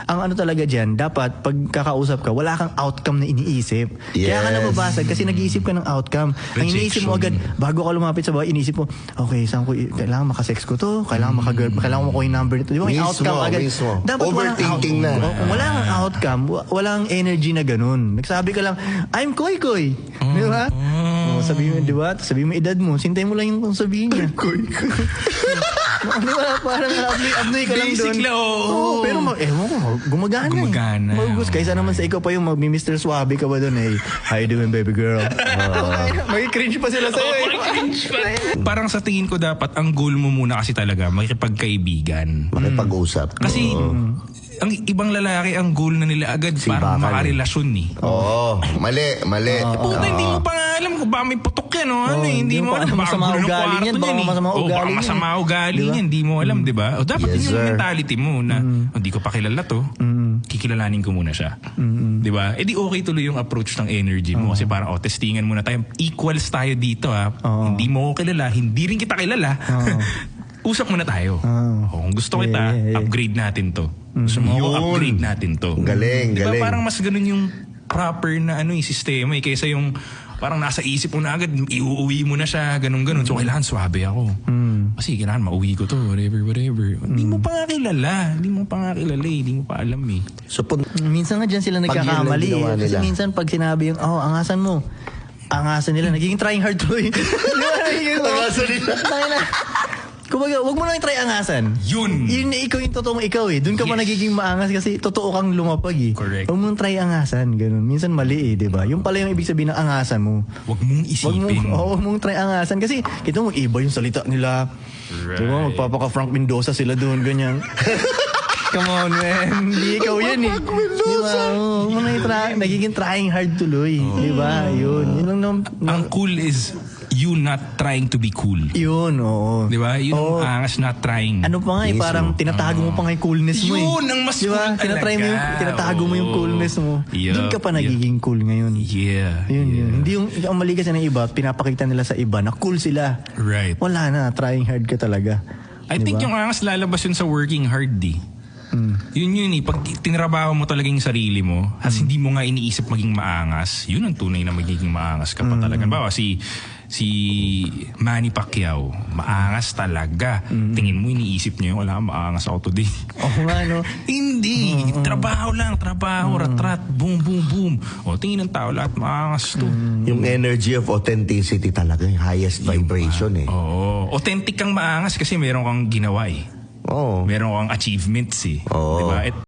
ang ano talaga dyan, dapat pag kakausap ka, wala kang outcome na iniisip. Kaya ka nababasag kasi nag-iisip ka ng outcome. Ang iniisip mo agad, bago ka lumapit sa babae, iniisip mo, okay, saan ko, kailangan makasex ko to, kailangan kailangan mo ko yung number nito. Di ba? Yung outcome agad. Dapat overthinking na. Kung wala kang outcome, walang energy na ganun. Nagsabi ka lang, I'm koy-koy. Di ba? Sabihin mo, di ba? Sabihin mo edad mo, sintay mo lang yung kung sabihin niya. Koy-koy. Di ba? Parang abnoy ka lang doon. Basic lang, oo. Pero ewan ko, gumagana. Magugus. Kaysa naman sa ikaw pa yung mag-Mr. Suave ka ba doon eh. How you doing, baby girl? May cringe pa sila sa'yo eh. Parang sa tingin ko dapat ang goal mo muna kasi talaga makikipagkaibigan. Makipag-usap. Kasi ang ibang lalaki ang goal na nila agad para makarelasyon eh. Oo, mali. Puta, hindi mo pa nga alam kung baka may putok yan o ano eh. Hindi mo alam. Baka masama gulo ng ugali kwarto niyan, baka niyan eh. masama O baka ugali niyan. masama ugali niyan. Hindi mo alam, di ba? O dapat Yes, yun yung sir. mentality mo na hindi ko pa kilala to. Kikilalanin ko muna siya. Di ba? Eh di okay tuloy yung approach ng energy mo kasi parang testingan muna tayo. Equals tayo dito ha. Hindi mo ko kilala, hindi rin kita kilala. Usap muna tayo. Kung gusto kita, upgrade natin to. Gusto mo ako, upgrade natin to. Galing. Diba parang mas ganun yung proper na yung sistema kaysa yung parang nasa isip mo na agad, iuuwi mo na siya, ganun. So kailangan swabe ako. Kasi kailangan mauwi ko to, whatever. Hindi mo pa nga kilala. Hindi mo pa alam eh. So, Minsan nga dyan sila nagkakamali yun lang eh. Kasi ginawa nila. minsan pag sinabi yung, angasan mo. Angasan nila. Nagiging trying hard tuloy. Angasan nila. Kumbaga, wag mo lang i-try angasan. Yun na ikaw yung totoong ikaw eh. Doon ka pa nagiging maangas kasi totoo kang lumapag eh. Correct. Huwag mong try angasan. Ganun. Minsan mali eh, di ba? Yung pala yung ibig sabihin ng angasan mo. Huwag mong isipin. Huwag mong try angasan. Kasi kita mo, iba yung salita nila. Right. Di ba? Magpapaka Frank Mendoza sila doon, ganyan. Come on, man. Hindi ikaw yan eh. Di ba? Huwag mo nagiging trying hard tuloy. Di ba? Yun. Yun lang Ang cool is you not trying to be cool. Yun, oo. Di ba? Yun ang angas not trying. Ano pa nga eh, parang tinatago mo pa nga yung coolness mo eh. Yun, ang mas diba? cool talaga. Tinatago mo yung coolness mo. Yup, Doon ka pa nagiging cool ngayon. Yeah. Yun. Hindi yung ang mali kasi ng iba, pinapakita nila sa iba na cool sila. Right. Wala na, trying hard ka talaga. I think yung angas lalabas yun sa working hard eh. Yun eh. Pag tinrabaho mo talaga yung sarili mo, as hindi mo nga iniisip maging maangas, yun ang tunay na magiging maangas ka pa talaga. Bawa si Manny Pacquiao, maangas talaga. Tingin mo iniisip niya yung wala maangas ako today. Oo nga, no? Hindi. Trabaho lang. Rat, boom. O, tingin ng tao lahat maangas to. yung energy of authenticity talaga, yung highest vibration eh. Oo. Authentic kang maangas kasi meron kang ginawa eh. Oo. Meron kang achievements eh. Oo. Diba?